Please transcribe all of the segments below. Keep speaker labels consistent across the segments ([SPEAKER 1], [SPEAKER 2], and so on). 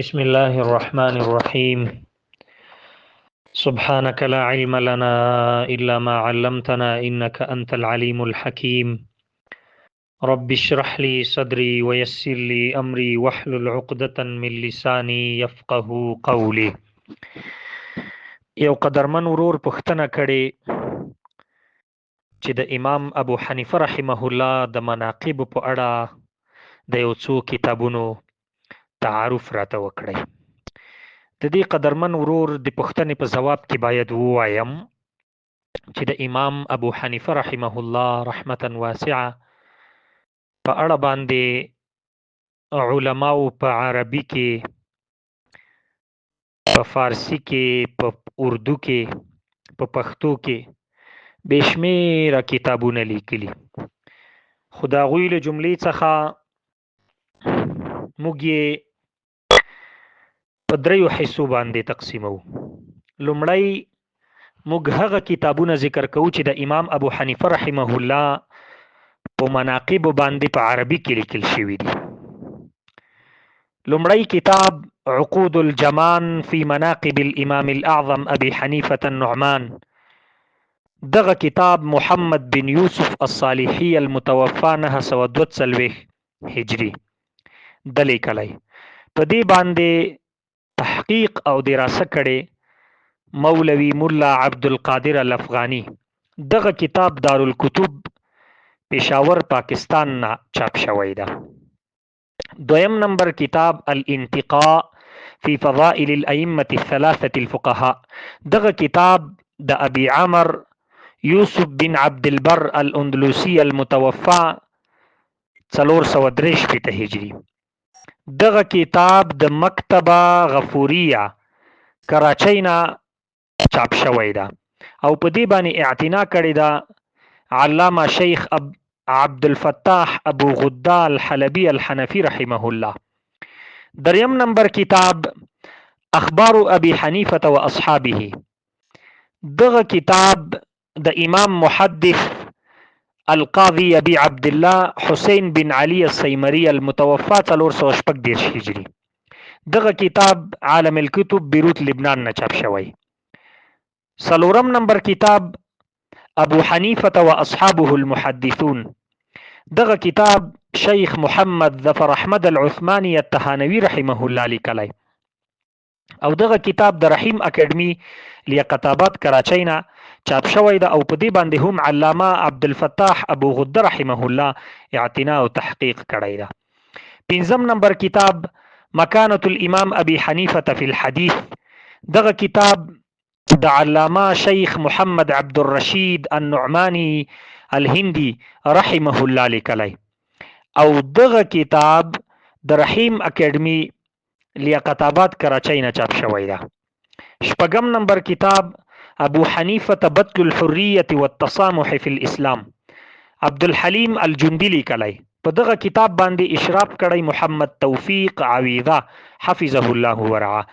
[SPEAKER 1] بسم الله الرحمن الرحيم. سبحانك لا علم لنا إلا ما علمتنا إنك أنت العليم الحكيم. رب اشرح لي صدري ويسر لي أمري واحلل عقدة من لساني يفقه قولي. یو قدرمن ورور پوښتنه کړې چې د امام ابو حنیفه رحمه الله د مناقب په اړه د یو څو کتابونو تعارف راته وکړي. د دې قدرمن ورور د پوښتنې په جواب کې باید ووایم چې د امام ابو حنیفه رحمه الله رحمتا واسعه په اړه باندې علماو په عربي کې، په فارسی کې، په اردو کې، په پښتو کې بشمیره کتابونه لیکلي. خو د هغوی له جملې څخه موږ یې په دریو حصو باندې تقسیمو. لومړی موږ هغه کتابونه ذکر کوو چې د امام ابو حنیفه رحمه الله په مناقب باندې په عربي کې لیکل شوي دي. لومړی کتاب عقود الجمان فی مناقب الامام الاعظم ابي حنیفه النعمان. دغه کتاب محمد بن یوسف الصالحی المتوفا 942 هجری د لیکلی. په دې باندې تحقیق او دراسه کړي مولوی مولا عبدالقادر الافغانی. دغه کتاب دارالکتب پېښور پاکستان نه چاپ شوی ده. دویم نمبر کتاب الانتقاء فی فضائل الائمة الثلاثة الفقهاء. دغه کتاب د ابي عمر یوسف بن عبد البر الاندلسی المتوفا 463 هجری. دغه کتاب د مکتبه غفوریه کراچۍ نه چاپ شوی ده او په دې باندې اعتنا کړې ده علامه شیخ عبد الفتاح ابو غدا الحلبی الحنفی رحمه الله. دریم نمبر کتاب اخبار ابي حنیفه و اصحابه. دغه کتاب د امام محدث القاضي ابي عبد الله حسين بن علي السيمري المتوفى 418 هجری. دغه کتاب عالم الكتب بیروت لبنان نه چاپ شوی. څلورم نمبر کتاب ابو حنیفه و اصحابه المحدثون. دغه کتاب شیخ محمد ظفر احمد العثماني التهانوي رحمه الله لیکلی او دغه کتاب د رحیم اکیډمي لیاقتاباد کراچۍ نه چاپ شوی ده او په دې باندې هم علامه عبدالفتاح ابو غده رحمه الله اعتنا او تحقیق کړی ده. پنځم نمبر کتاب مکانة الامام ابي حنیفه فی الحدیث. دغه کتاب د علامه شیخ محمد عبد الرشید النعمانی الهندي رحمه الله لیکلی او دغه کتاب د رحیم اکیډمي لیاقتاباد کراچۍ نه چاپ شوی ده. شپږم نمبر کتاب ابو حنیفه بطل الحریة والتسامح فی الاسلام. عبدالحلیم الجندی لیکلی. په دغه کتاب باندې اشراف کړی محمد توفیق عویضه حفظه الله ورعاه.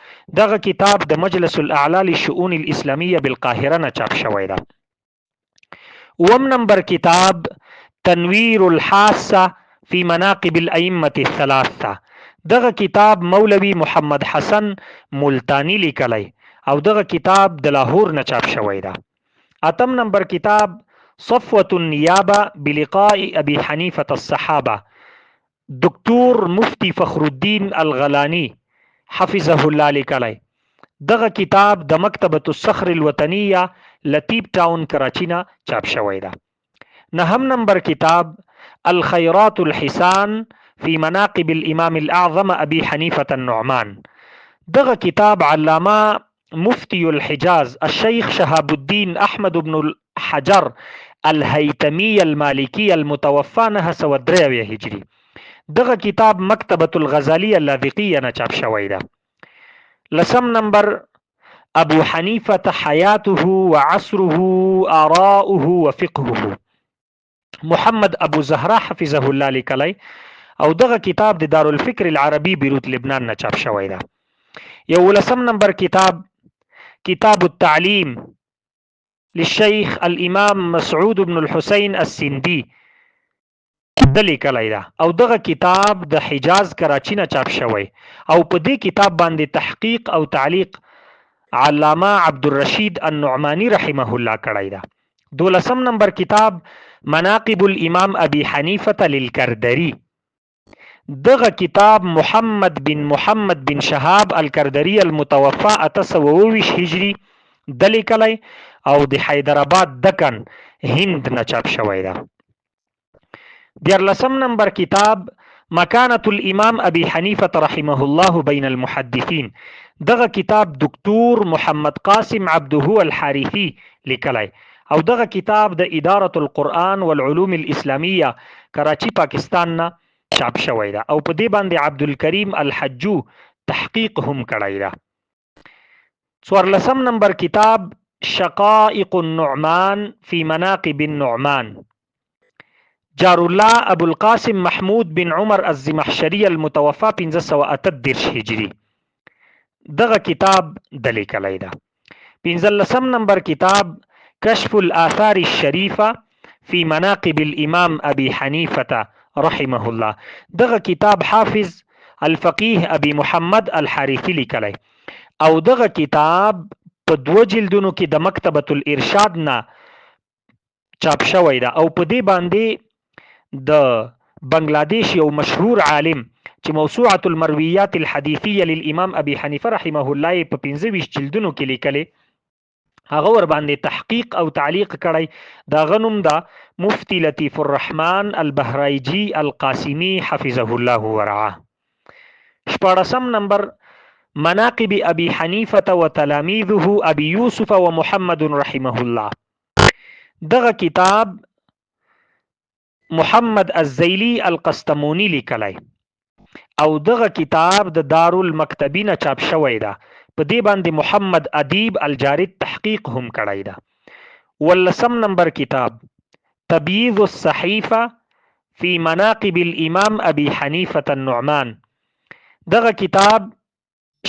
[SPEAKER 1] دغه کتاب د مجلس الاعلی للشؤون الاسلامیه بالقاهره نه چاپ شوی ده. اووم نمبر کتاب تنویر الحاسه فی مناقب الائمه الثلاثه. دغه کتاب مولوی محمد حسن ملتانی لیکلی او دغه کتاب د لاهور نه چاپ شوی ده. اتم نمبر کتاب صفوة النیابه بلقاء ابي حنیفه الصحابه. دکتور مفتی فخر الدین الغلانی حفظه الله لیکلی. دغه کتاب د مکتبة الصخر الوطنیه لطیب ټاون کراچی نه چاپ شوی ده. نهم نمبر کتاب الخیرات الحسان فی مناقب الامام الاعظم ابي حنیفه النعمان. دغه کتاب علامه مفتی الحجاز الشیخ شهاب الدین احمد بن الحجر الهیتمی المالکی المتوفا 903 هجری. دغه کتاب مکتبة الغزالی اللاذقیه نه چاپ شوی ده. لسم نمبر ابو حنیفه حیاته وعصره آراؤه وفقهه. محمد ابو زهرا حفظه الله لیکلی او دغه کتاب د دارالفکر العربي بیروت لبنان نه چاپ شوی ده. یو لسم نمبر کتاب کتاب التعلیم للشیخ الامام مسعود بن الحسین السندی. د لیکلی ده او دغه کتاب د حجاز کراچي نه چاپ شوی او په دې کتاب باندې تحقیق او تعلیق علامه عبدالرشید النعمانی رحمه الله کړی ده. 12 نمبر کتاب مناقب الامام ابي حنیفه للکردری. دغه کتاب محمد بن شهاب الکردری المتوفى 820 هجری د لیکلی او د حیدرآباد دکن هند نه چاپ شوی ده. 14 نمبر کتاب مکانة الامام ابي حنیفه رحمه الله بین المحدثین. دغه کتاب دکتور محمد قاسم عبده الحارثی لیکلی او دغه کتاب د اداره القرآن والعلوم الاسلامیه کراچی پاکستان نه چاپ شوی ده او په دې باندې عبدالکریم الحجو تحقیق هم کړی ده. 14 نمبر کتاب شقائق النعمان فی مناقب النعمان. جار الله ابو القاسم محمود بن عمر الزمخشری المتوفى 1538 هجری. دغه کتاب د لیکلی ده. 15 نمبر کتاب کشف الآثار الشریفه فی مناقب الامام ابي حنیفه رحمه الله. دغه کتاب حافظ الفقيه ابي محمد الحارثي لیکلی او دغه کتاب په 2 جلدونو کې د مکتبة الارشاد نه چاپ شوی ده او په دې باندې د بنگلاديش یو مشهور عالم چې موسوعة المرویات الحدیثیه للامام ابي حنیفه رحمه الله په 25 جلدونو کې لیکلی هغه ور باندې تحقیق او تعلیق کړی. دا غنوم دا مفتی لطیف الرحمن البهرایجی القاسمی حفظه الله ورعاه. 14 نمبر مناقب ابي حنیفه وتلاميذه ابي يوسف ومحمد رحمه الله. دغه کتاب محمد الزیلی القسطمونی لیکلی او دغه کتاب د دارالمکتبی نه چاپ شوی ده. په دې باندې محمد ادیب الجارد تحقیق هم کړی ده. 15 نمبر کتاب تبییض الصحیفه فی مناقب الامام ابي حنیفه النعمان. دغه کتاب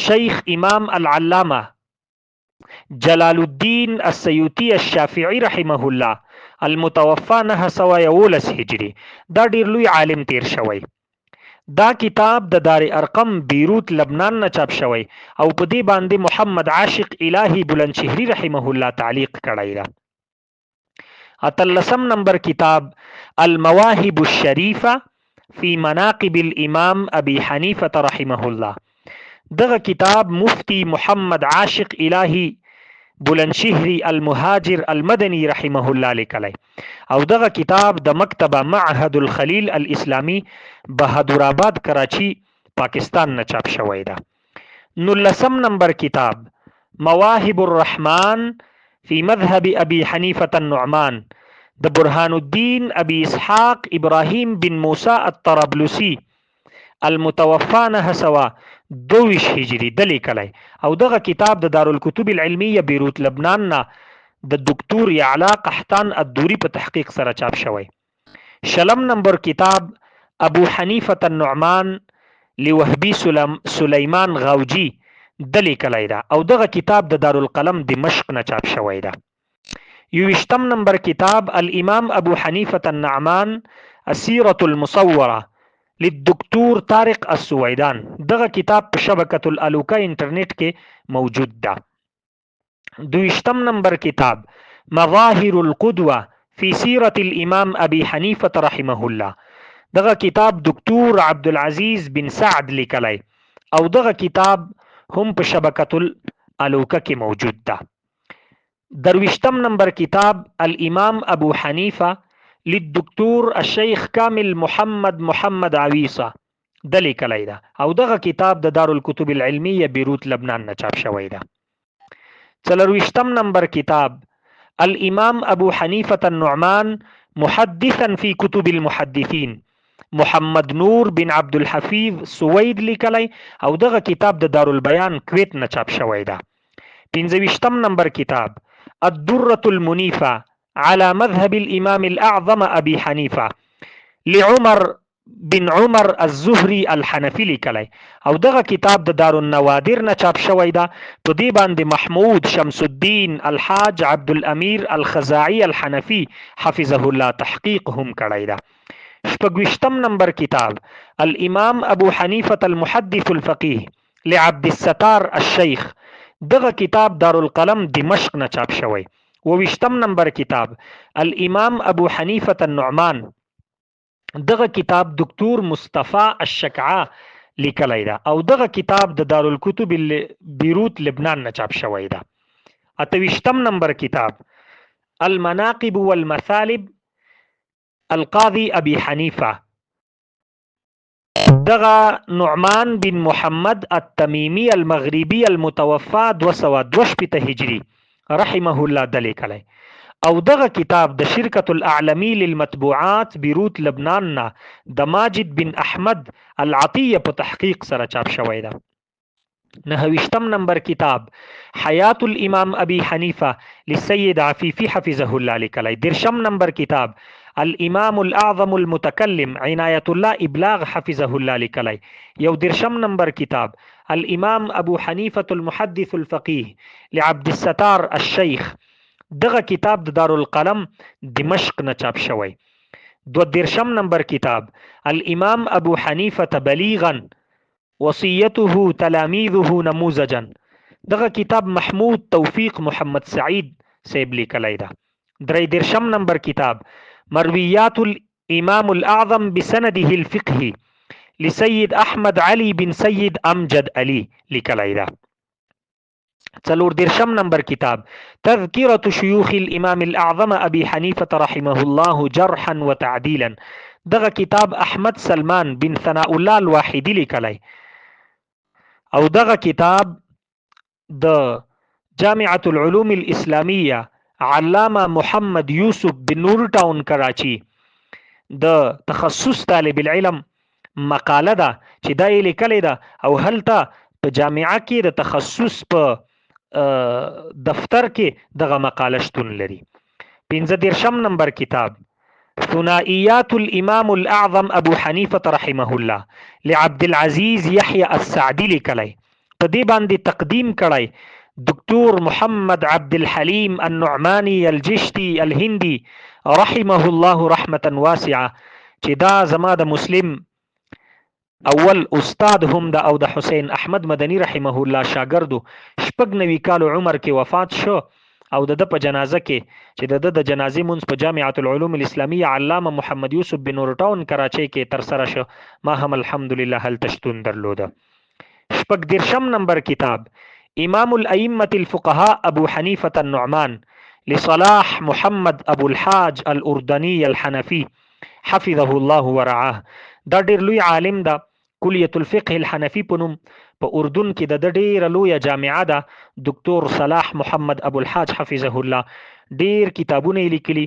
[SPEAKER 1] شیخ امام العلامه جلال الدین السیوطی الشافعی رحمه الله المتوفى 911 هجری. دا ډیر لوی عالم تیر شوی. دا کتاب د دار ارقم بیروت لبنان نه چاپ شوی او په دې باندې محمد عاشق الهی بلندشهری رحمه الله تعلیق کړی ده. 13 نمبر کتاب المواهب الشریفه فی مناقب الامام ابي حنیفه رحمه الله. دغه کتاب مفتی محمد عاشق الهی بلندشهری المهاجر المدنی رحمه الله لیکلی او دغه کتاب د مکتبه معهد الخلیل الاسلامی بهادر آباد کراچی پاکستان نه چاپ شوی ده. 19 نمبر کتاب مواهب الرحمن فی مذهب ابي حنیفه النعمان د برهان الدین ابي اسحاق ابراهیم بن موسی الطرابلسی المتوفى 922 هجری د لیکلی او دغه کتاب د دارالکتب العلمیه بیروت لبنان نه د دکتور یعلا قحطان الدوری په تحقیق سره چاپ شوی. 20 نمبر کتاب ابو حنیفه النعمان لوهبی سلیمان غوجی د لیکلی ده او دغه کتاب د دارالقلم دمشق نه چاپ شوی ده. 20 نمبر کتاب الامام ابو حنیفه النعمان السیرة المصوره للدکتور طارق السویدان. دغه کتاب په شبکة الالوکا انټرنیټ کې موجود ده. 20 نمبر کتاب مظاهر القدوه فی سیرة الامام ابي حنیفه رحمه الله. دغه کتاب دکتور عبدالعزیز بن سعد لیکلی او دغه کتاب هم په شبکة الالوکا کې موجود ده. 20 نمبر کتاب الامام ابو حنیفه للدکتور الشیخ کامل محمد عویصه د لیکلی ده او دغه کتاب د دارالکتب العلمیه بیروت لبنان نه چاپ شوی ده. 24 نمبر کتاب الامام ابو حنیفه النعمان محدثا فی کتب المحدثین محمد نور بن عبدالحفیظ سوید لیکلی او دغه کتاب د دارالبیان کویت نه چاپ شوی ده. 25 نمبر کتاب الدرة المنیفه على مذهب الامام الاعظم ابي حنیفه لعمر بن عمر الزهري الحنفي لیکلی او دغه کتاب د دارالنوادر نه چاپ شوی ده. په دې باندې محمود شمس الدین الحاج عبدالامیر الخزاعي الحنفي حفظه الله تحقیق هم کړی ده. شپږویشتم نمبر کتاب الامام ابو حنیفة المحدث الفقيه لعبد الستار الشیخ. دغه کتاب دارالقلم دمشق نه چاپ شوی. وویشتم نمبر کتاب الامام ابو حنیفة النعمان. دغه کتاب دکتور مصطفی الشکعا لیکلی ده او دغه کتاب د دارالکتب بیروت لبنان نه چاپ شوی ده. اتویشتم نمبر کتاب المناقب والمثالب القاضي ابي حنيفه. دغه نعمان بن محمد التميمي المغربي المتوفى 222 هجري رحمه الله دلیکلی. او دغه کتاب د شرکت الاعلمی للمطبوعات بیروت لبنان نه د ماجد بن احمد العطیه په تحقیق سره چاپ شوی ده. نهویشتم نمبر کتاب حیات الامام ابي حنیفه للسید عفیفی حفظه الله لیکلی. درشم نمبر کتاب الامام الاعظم المتكلم عنایت الله ابلاغ حفظه الله لیکلی. یو درشم نمبر کتاب الامام ابو حنیفة المحدث الفقيه لعبد الستار الشیخ. دغه کتاب د دارالقلم دمشق نه چاپ شوی. دو درشم نمبر کتاب الامام ابو حنیفة بلیغا وصیته تلاميذه نموذجا. دغه کتاب محمود توفیق محمد سعید سیب لیکلی ده. درې درشم نمبر کتاب مرویات الامام الاعظم بسنده الفقهي لسید احمد علي بن سید امجد علي لیکلی ده. څلور درشم نمبر کتاب تذکرة شیوخ الامام الاعظم ابي حنیفة رحمه الله جرحا وتعدیلا. دغه کتاب احمد سلمان بن ثناء الله الواحدی لیکلی. او دغه کتاب د جامعة العلوم الاسلامیه علامه محمد یوسف بن نور ټاون کراچی د تخصص طالب العلم مقاله ده چې دا یې لیکلې ده او هلته په جامعه کې د تخصص په دفتر کې دغه مقاله شتون لري. پنځه درشم نمبر کتاب ثنائیات الامام الاعظم ابو حنیفة رحمه الله لعبد العزيز يحيى السعدي لیکلی. په دې باندې تقدیم کړی دکتور محمد عبد الحلیم النعمانی الجشتی الهندی رحمه الله رحمة واسعه چې دا زما د مسلم اول استاد هم ده او د حسین احمد مدنی رحمه الله شاګردو. 96 کال عمر کې وفات شو او د په جنازه کې چې د جنازې مونږ په جامعة العلوم الاسلامیه علامه محمد یوسف بن نور ټاون کراچۍ کې تر سره شو. ما هم الحمدلله هلته شتون درلوده. شپږ درشم نمبر کتاب امام الائمة الفقهاء ابو حنیفة النعمان لصلاح محمد ابو الحاج الاردني الحنفي حفظه الله ورعاه. دا ډیر لوی عالم ده. کلیة الفقه الحنفي په نوم په اردن کې د ډیره لویه جامعه ده. دکتور صلاح محمد ابو الحاج حفظه الله ډیر کتابونه لیکلي.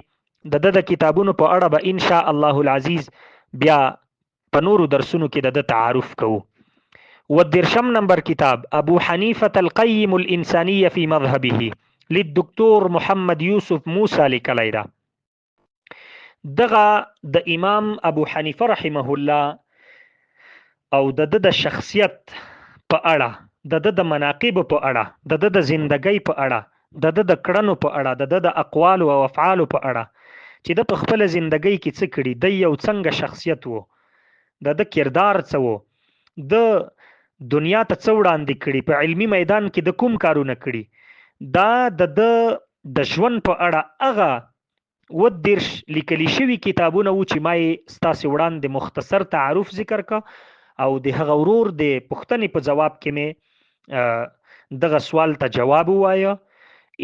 [SPEAKER 1] د کتابونو په اړه به ان شاء الله العزیز بیا په نورو درسونو کې د تعارف کوو. والدرشم نمبر کتاب ابو حنیفة القیم الانسانیه فی مذهبه للدکتور محمد یوسف موسی لیکلی ده. دغه د امام ابو حنیفه رحمه الله او د شخصیت په اړه د مناقب په اړه د زندګۍ په اړه د کړنو په اړه د اقوال او افعال په اړه چې د خپل زندګۍ کې څه کړي، د یو څنګه شخصیت وو، د کردار څه وو، د دنیا ته څه وړاندې کړي، په علمی میدان کې د کوم کارونه کړي. دا د ژوند په اړه هغه 30 لیکلي شوي کتابونه وو چې ما یې ستاسې وړاندې مختصر تعارف ذکر کا او د هغه ورور د پوښتنې په جواب کې مې دغه سوال ته جواب ووایه.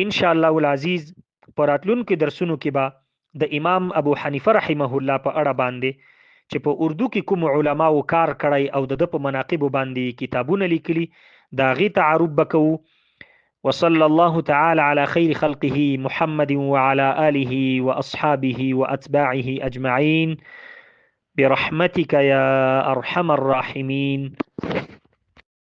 [SPEAKER 1] ان شاء الله العزیز په راتلونکو درسونو کې به د امام ابو حنیفه رحمه الله په اړه باندې چې په اردو کې کوم علماو کار کړی او د په مناقب باندې کتابونه لیکلي دا غي تعارف بکو. وصلى الله تعالى على خير خلقه محمد وعلى آله وأصحابه وأتباعه أجمعين برحمتك يا أرحم الراحمين.